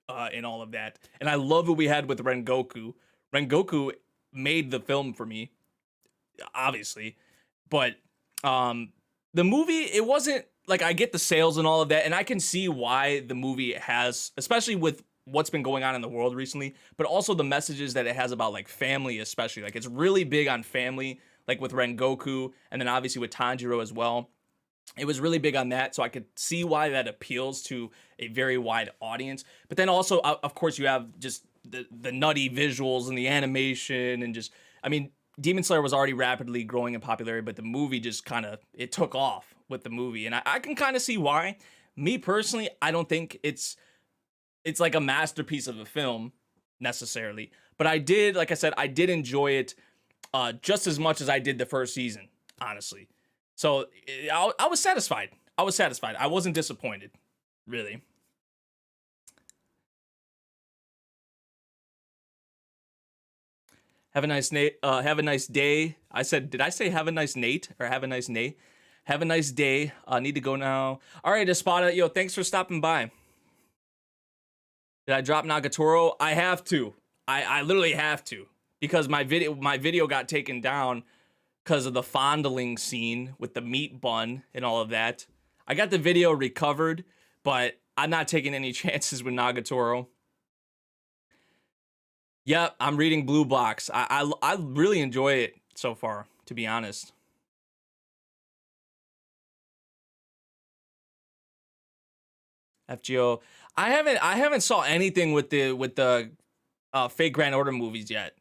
S1: and all of that. And I love what we had with Rengoku. Rengoku made the film for me, obviously. But the movie, it wasn't like, I get the sales and all of that, and I can see why the movie has, especially with what's been going on in the world recently, but also the messages that it has about like family, especially. Like, it's really big on family, like with Rengoku, and then obviously with Tanjiro as well. It was really big on that, so I could see why that appeals to a very wide audience. But then also, of course, you have just the nutty visuals and the animation, and just, I mean, Demon Slayer was already rapidly growing in popularity, but the movie just kind of, it took off with the movie. And I can kind of see why. Me personally, I don't think it's like a masterpiece of a film necessarily. But I did, like I said, I did enjoy it just as much as I did the first season, honestly. So I was satisfied. I was satisfied. I wasn't disappointed, really. Have a nice have a nice day. Did I say have a nice Nate or have a nice Nate? Have a nice day. Need to go now. All right, Espada, yo, thanks for stopping by. Did I drop Nagatoro? I have to. I literally have to, because my video got taken down because of the fondling scene with the meat bun and all of that. I got the video recovered, but I'm not taking any chances with Nagatoro. Yep, I'm reading Blue Box. I really enjoy it so far, to be honest. FGO. I haven't saw anything with the Fake Grand Order movies yet.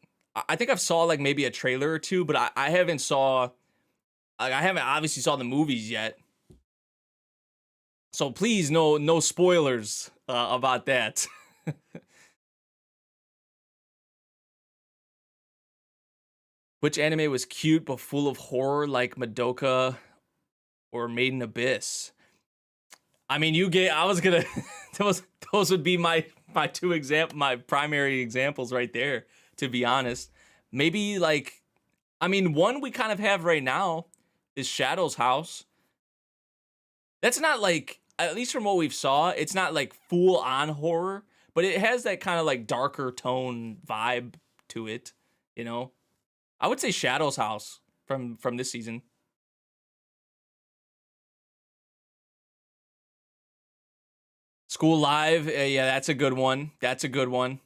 S1: I think I've saw like maybe a trailer or two, but I haven't saw, like, I haven't obviously saw the movies yet. So please, no spoilers about that. Which anime was cute but full of horror like Madoka or Made in Abyss? I mean, you get. I was gonna. those would be my primary examples right there. To be honest, maybe like, I mean, one we kind of have right now is Shadow's House. That's not like, at least from what we've saw, it's not like full on horror, but it has that kind of like darker tone vibe to it. You know, I would say Shadow's House from this season. School Live, yeah, that's a good one. That's a good one.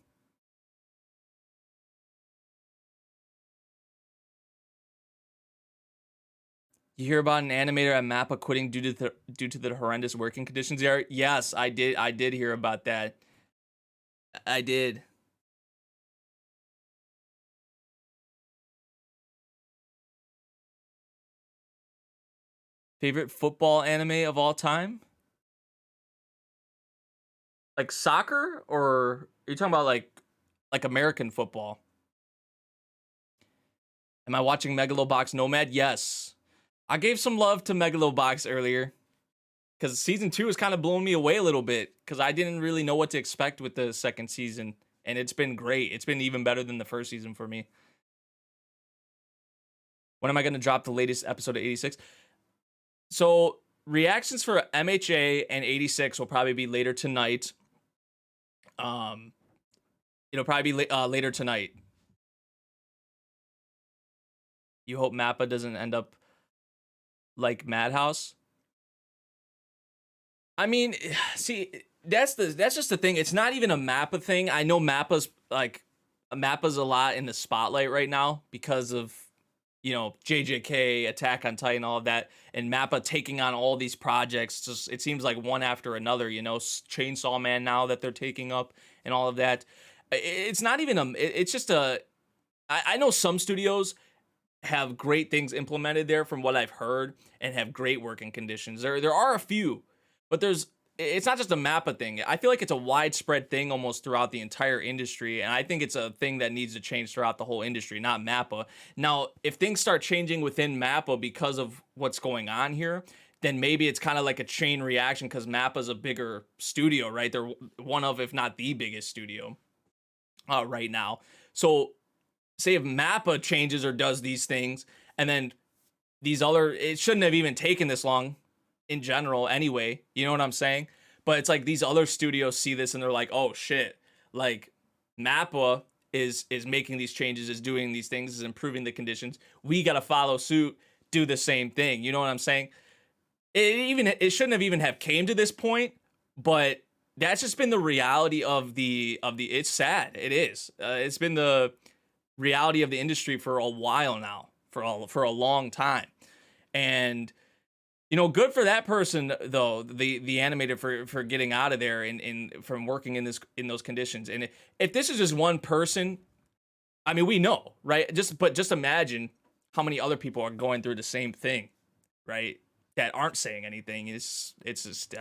S1: You hear about an animator at Mappa quitting due to the horrendous working conditions there? Yes, I did. I did hear about that. I did. Favorite football anime of all time? Like soccer, or are you talking about like American football? Am I watching Megalobox Nomad? Yes. I gave some love to Megalobox earlier because season 2 is kind of blowing me away a little bit because I didn't really know what to expect with the second season, and it's been great. It's been even better than the first season for me. When am I going to drop the latest episode of 86? So reactions for MHA and 86 will probably be later tonight. Um, it'll probably be later tonight. You hope Mappa doesn't end up like Madhouse. I mean, see, that's just the thing. It's not even a Mappa thing. I know Mappa's a lot in the spotlight right now because of, JJK, Attack on Titan, all of that, and Mappa taking on all these projects. Just, it seems like one after another. Chainsaw Man now that they're taking up and all of that. It's not even It's just a. I know some studios have great things implemented there from what I've heard and have great working conditions. There are a few, but it's not just a Mappa thing. I feel like it's a widespread thing almost throughout the entire industry, and I think it's a thing that needs to change throughout the whole industry, not Mappa. Now, if things start changing within Mappa because of what's going on here, then maybe it's kind of like a chain reaction because Mappa's a bigger studio, right? They're one of, if not the biggest studio right now. So say if Mappa changes or does these things, and then it shouldn't have even taken this long in general anyway, you know what I'm saying? But it's like these other studios see this and they're like, oh shit, like Mappa is making these changes, is doing these things, is improving the conditions. We got to follow suit, do the same thing. You know what I'm saying? It shouldn't have even have came to this point, but that's just been the reality of the it's sad. It is. It's been the reality of the industry for a while now, for a long time. And good for that person though, the animator for getting out of there and from working in those conditions. And if this is just one person, I mean, we know, right? Just imagine how many other people are going through the same thing, right? That aren't saying anything. It's just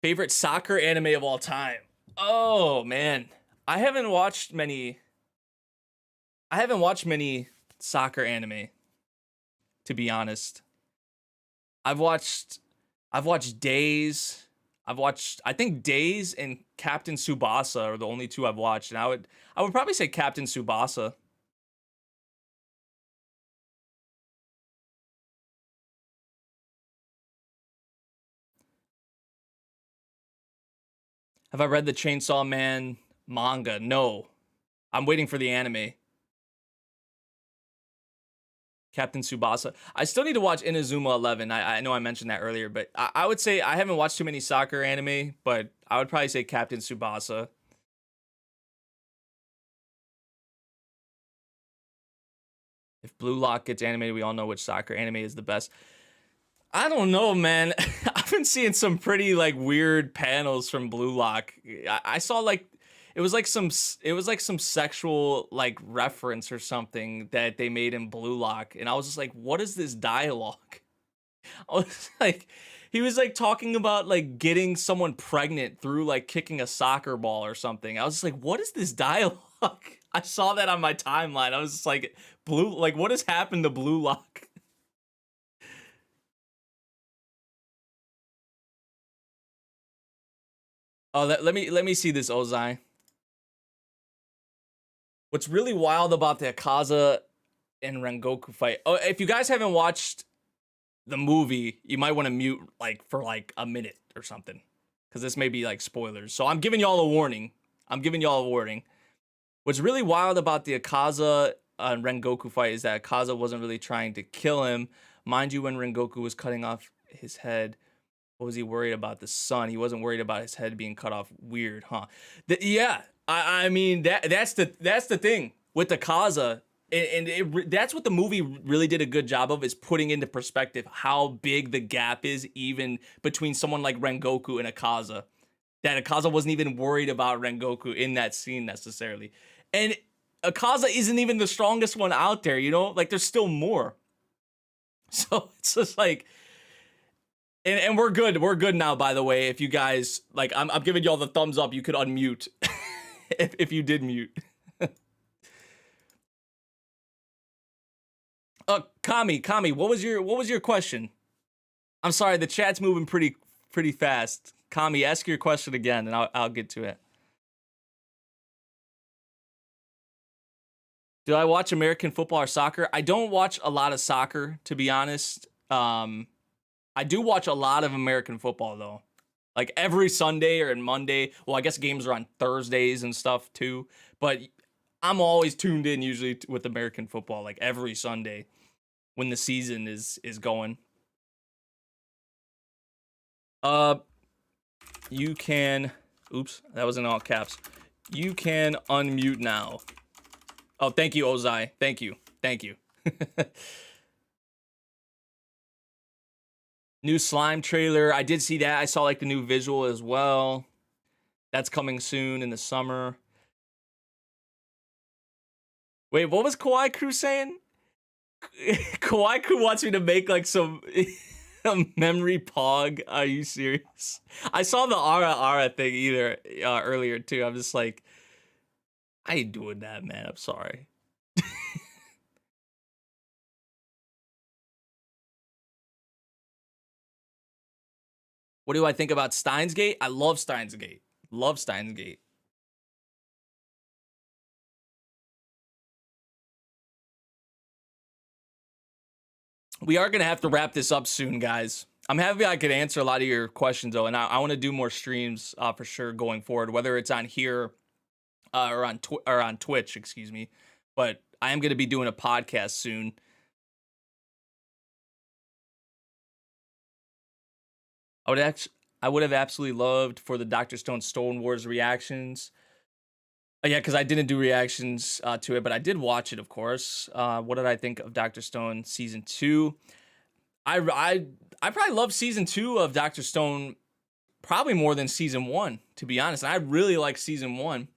S1: favorite soccer anime of all time. Oh man, I haven't watched many soccer anime, to be honest. I've watched Days. I think Days and Captain Tsubasa are the only two I've watched, and I would probably say Captain Tsubasa. Have I read the Chainsaw Man manga? No. I'm waiting for the anime. Captain Tsubasa. I still need to watch Inazuma 11. I know I mentioned that earlier, but I would say I haven't watched too many soccer anime, but I would probably say Captain Tsubasa. If Blue Lock gets animated, we all know which soccer anime is the best. I don't know, man. I've been seeing some pretty like weird panels from Blue Lock. I saw like it was like some sexual like reference or something that they made in Blue Lock, and I was just like, what is this dialogue? I was like, he was like talking about like getting someone pregnant through like kicking a soccer ball or something. I was just like, what is this dialogue? I saw that on my timeline. I was just like, blue, like what has happened to Blue Lock? Oh, let me see this Ozai. What's really wild about the Akaza and Rengoku fight? Oh, if you guys haven't watched the movie, you might want to mute like for like a minute or something, because this may be like spoilers. So I'm giving y'all a warning. I'm giving y'all a warning. What's really wild about the Akaza and Rengoku fight is that Akaza wasn't really trying to kill him. Mind you, when Rengoku was cutting off his head, what was he worried about? The sun. He wasn't worried about his head being cut off. Weird, huh? Yeah, I mean that's the thing with the Akaza, and that's what the movie really did a good job of, is putting into perspective how big the gap is even between someone like Rengoku and Akaza. That Akaza wasn't even worried about Rengoku in that scene necessarily, and Akaza isn't even the strongest one out there. You know, like there's still more. So it's just like. And we're good. We're good now, by the way. If you guys like, I'm giving y'all the thumbs up. You could unmute if you did mute. Kami, what was your question? I'm sorry, the chat's moving pretty fast. Kami, ask your question again, and I'll get to it. Do I watch American football or soccer? I don't watch a lot of soccer, to be honest. I do watch a lot of American football though. Like every Sunday or Monday. Well, I guess games are on Thursdays and stuff too. But I'm always tuned in usually with American football, like every Sunday when the season is going. You can. Oops, that was in all caps. You can unmute now. Oh, thank you, Ozai. Thank you. New slime trailer. I did see that. I saw like the new visual as well. That's coming soon in the summer. Wait, what was Kawaii Crew saying? Kawaii Crew wants me to make like some a memory pog. Are you serious? I saw the Ara thing earlier too. I'm just like, I ain't doing that, man. I'm sorry. What do I think about Steins Gate? I love Steins Gate. Love Steins Gate. We are going to have to wrap this up soon, guys. I'm happy I could answer a lot of your questions, though, and I want to do more streams for sure going forward, whether it's on here or on Twitch, excuse me. But I am going to be doing a podcast soon. I would have absolutely loved for the Dr. Stone Stone Wars reactions. Yeah, because I didn't do reactions to it, but I did watch it, of course. What did I think of Dr. Stone season 2? I probably love season 2 of Dr. Stone probably more than season 1, to be honest. And I really like season 1.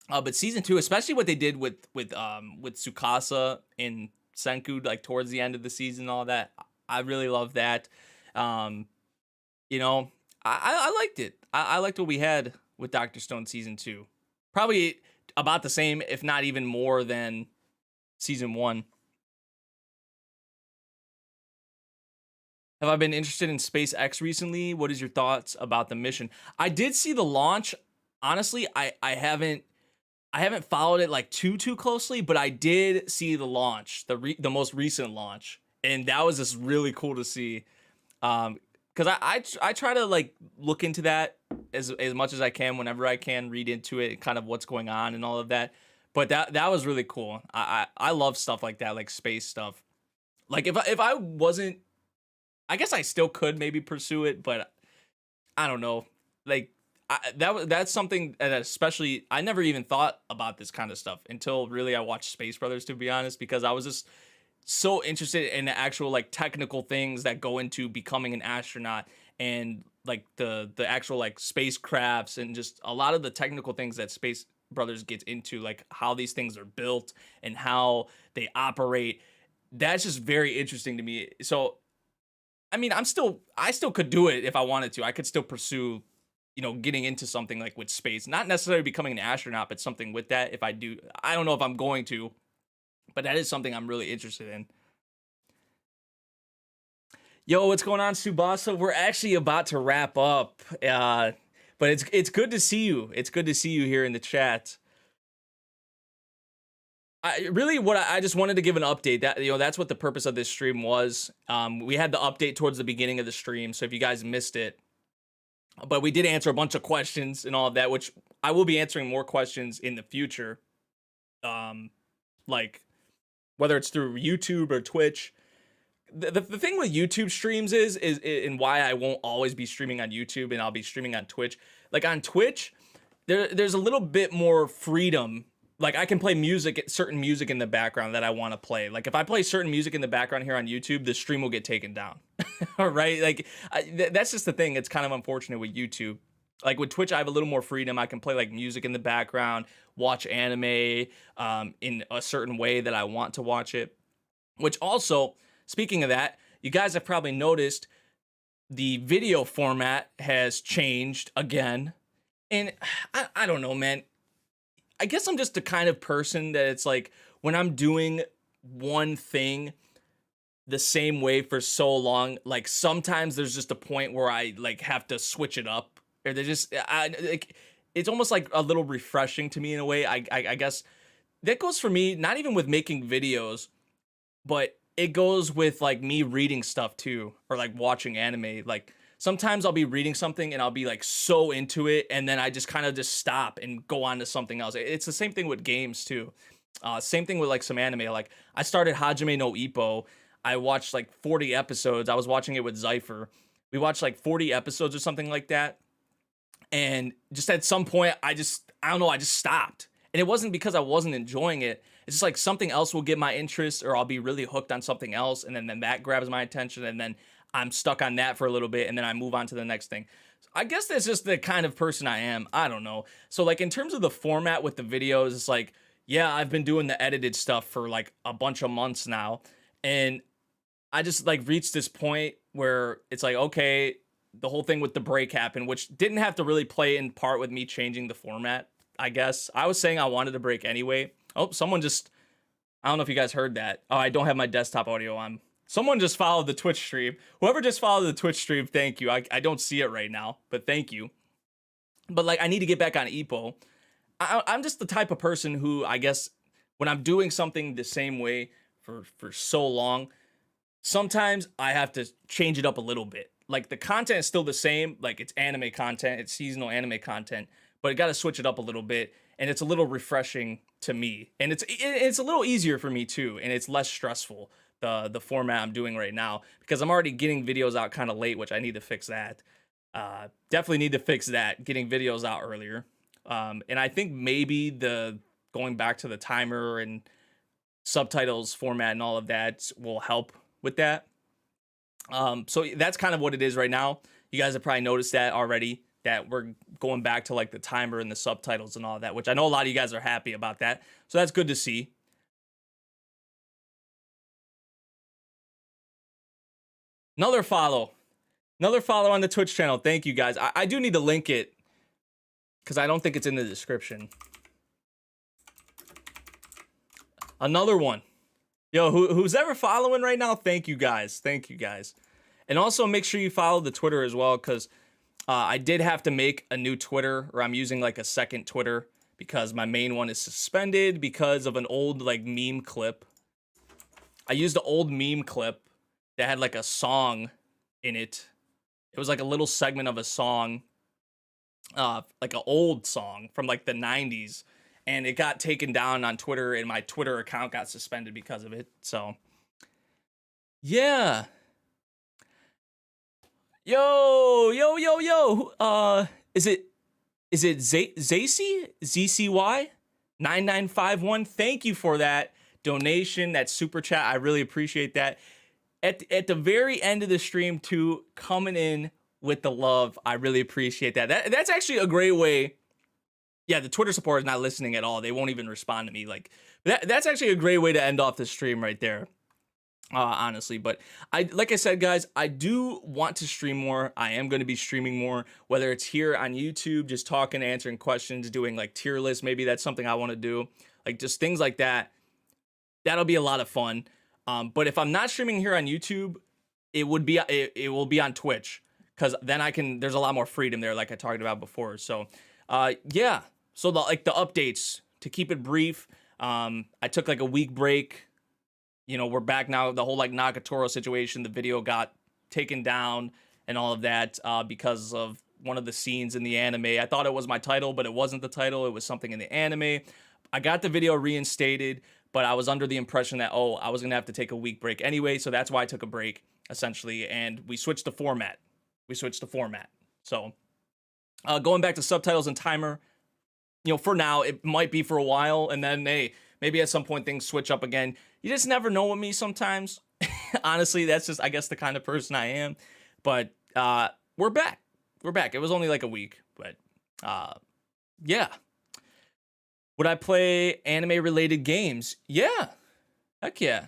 S1: But season 2, especially what they did with Tsukasa and Senku, like towards the end of the season and all that, I really love that. You know, I liked it. I liked what we had with Dr. Stone season 2. Probably about the same, if not even more than season 1. Have I been interested in SpaceX recently? What is your thoughts about the mission? I did see the launch. Honestly, I haven't followed it like too closely, but I did see the launch, the most recent launch, and that was just really cool to see. Because I try to like look into that as much as I can whenever I can, read into it, kind of what's going on and all of that. But that was really cool. I love stuff like that, like space stuff. Like if I wasn't, I guess I still could maybe pursue it, but I don't know. Like that's something that especially I never even thought about this kind of stuff until really I watched Space Brothers, to be honest, because I was just so interested in the actual like technical things that go into becoming an astronaut, and like the actual like spacecrafts and just a lot of the technical things that Space Brothers gets into, like how these things are built and how they operate. That's just very interesting to me. So I mean, I still could do it if I wanted to. I could still pursue getting into something like with space, not necessarily becoming an astronaut, but something with that. If I do, I don't know if I'm going to, but that is something I'm really interested in. Yo, what's going on, Subasa? We're actually about to wrap up, but it's good to see you. It's good to see you here in the chat. I just wanted to give an update. That that's what the purpose of this stream was. We had the update towards the beginning of the stream, so if you guys missed it, but we did answer a bunch of questions and all of that, which I will be answering more questions in the future. Like whether it's through YouTube or Twitch. The thing with YouTube streams is and why I won't always be streaming on YouTube and I'll be streaming on Twitch. Like on Twitch, there's a little bit more freedom. Like I can play certain music in the background that I want to play. Like if I play certain music in the background here on YouTube, the stream will get taken down. All right, like that's just the thing. It's kind of unfortunate with YouTube. Like with Twitch, I have a little more freedom. I can play like music in the background, watch anime in a certain way that I want to watch it. Which also, speaking of that, you guys have probably noticed the video format has changed again. And I don't know, man. I guess I'm just the kind of person that it's like when I'm doing one thing the same way for so long, like sometimes there's just a point where I like have to switch it up, or like it's almost like a little refreshing to me in a way. I guess that goes for me, not even with making videos, but it goes with like me reading stuff too, or like watching anime. Like sometimes I'll be reading something and I'll be like so into it, and then I just kind of just stop and go on to something else. It's the same thing with games too. Same thing with like some anime. Like I started Hajime no Ippo. I watched like 40 episodes. I was watching it with Zypher. We watched like 40 episodes or something like that. And just at some point, I don't know, I just stopped. And it wasn't because I wasn't enjoying it. It's just like something else will get my interest, or I'll be really hooked on something else. And then that grabs my attention. And then I'm stuck on that for a little bit. And then I move on to the next thing. I guess that's just the kind of person I am. I don't know. So like in terms of the format with the videos, it's like, yeah, I've been doing the edited stuff for like a bunch of months now. And I just like reached this point where it's like, okay, the whole thing with the break happened, which didn't have to really play in part with me changing the format, I guess. I was saying I wanted a break anyway. Oh, I don't know if you guys heard that. Oh, I don't have my desktop audio on. Someone just followed the Twitch stream. Whoever just followed the Twitch stream, thank you. I don't see it right now, but thank you. But like, I need to get back on Ippo. I'm just the type of person who, I guess, when I'm doing something the same way for so long, sometimes I have to change it up a little bit. Like the content is still the same, like it's anime content, it's seasonal anime content, but I got to switch it up a little bit, and it's a little refreshing to me, and it's a little easier for me too, and it's less stressful, the format I'm doing right now, because I'm already getting videos out kind of late, which I need to fix that. Definitely need to fix that, getting videos out earlier. And I think maybe the going back to the timer and subtitles format and all of that will help with that. So that's kind of what it is right now. You guys have probably noticed that already, that we're going back to like the timer and the subtitles and all of that, which I know a lot of you guys are happy about that. So that's good to see. Another follow on the Twitch channel. Thank you guys. I do need to link it because I don't think it's in the description. Another one. Yo, who's ever following right now, thank you guys. Thank you guys. And also make sure you follow the Twitter as well, because I did have to make a new Twitter, or I'm using like a second Twitter because my main one is suspended because of an old like meme clip. I used an old meme clip that had like a song in it. It was like a little segment of a song, like an old song from like the 90s. And it got taken down on Twitter, and my Twitter account got suspended because of it. So, yeah. Yo. Is it Zacy? ZCY? 9951? Thank you for that donation, that super chat. I really appreciate that. At the very end of the stream, too, coming in with the love. I really appreciate that. That's actually a great way. Yeah, the Twitter support is not listening at all. They won't even respond to me. Like that's actually a great way to end off the stream right there. honestly. But like I said, guys, I do want to stream more. I am going to be streaming more, whether it's here on YouTube, just talking, answering questions, doing like tier lists. Maybe that's something I want to do, like just things like that. That'll be a lot of fun. But if I'm not streaming here on YouTube, it will be on Twitch, because then there's a lot more freedom there, like I talked about before. So yeah, so the updates, to keep it brief, I took like a week break. We're back now. The whole like Nagatoro situation, the video got taken down and all of that because of one of the scenes in the anime. I thought it was my title, but it wasn't the title. It was something in the anime. I got the video reinstated, but I was under the impression that, I was going to have to take a week break anyway. So that's why I took a break, essentially. And we switched the format. So going back to subtitles and timer, for now, it might be for a while. And then, hey, maybe at some point things switch up again. You just never know with me sometimes. Honestly, that's just, I guess, the kind of person I am. But we're back. It was only like a week. But yeah. Would I play anime-related games? Yeah. Heck yeah.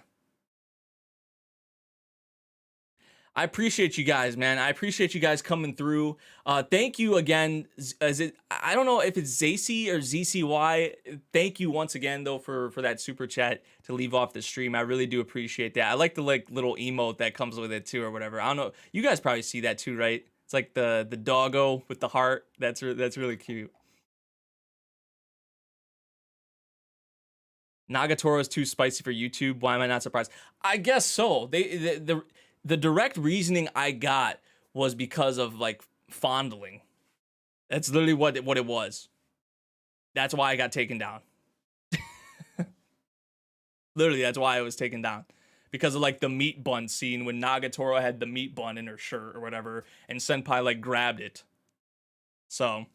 S1: I appreciate you guys, man. I appreciate you guys coming through. Thank you again. I don't know if it's Zacy or ZCY. Thank you once again, though, for that super chat to leave off the stream. I really do appreciate that. I like the little emote that comes with it too, or whatever. I don't know. You guys probably see that too, right? It's like the doggo with the heart. That's really cute. Nagatoro is too spicy for YouTube. Why am I not surprised? I guess so. The direct reasoning I got was because of like fondling. That's literally what it was. That's why I got taken down. Literally, that's why I was taken down. Because of like the meat bun scene when Nagatoro had the meat bun in her shirt or whatever, and Senpai like grabbed it. So,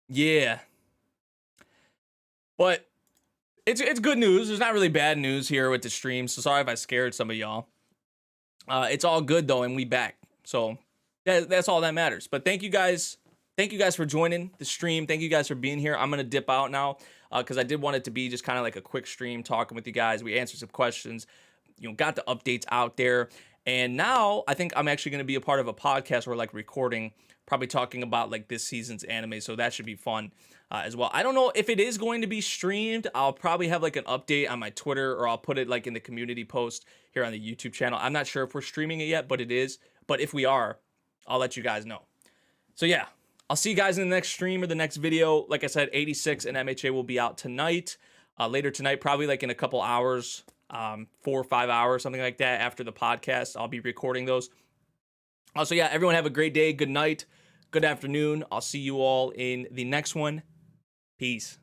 S1: yeah. But it's good news. There's not really bad news here with the stream. So sorry if I scared some of y'all. It's all good though, and we back. So that's all that matters. But thank you guys for joining the stream. Thank you guys for being here. I'm gonna dip out now because I did want it to be just kind of like a quick stream talking with you guys. We answered some questions, got the updates out there, and now I think I'm actually gonna be a part of a podcast or like recording, probably talking about like this season's anime. So that should be fun as well. I don't know if it is going to be streamed. I'll probably have like an update on my Twitter, or I'll put it like in the community post here on the YouTube channel. I'm not sure if we're streaming it yet, but it is. But if we are, I'll let you guys know. So yeah, I'll see you guys in the next stream or the next video. Like I said, 86 and MHA will be out tonight, later tonight, probably like in a couple hours, 4 or 5 hours, something like that. After the podcast, I'll be recording those. Also, yeah, everyone have a great day. Good night. Good afternoon. I'll see you all in the next one. Peace.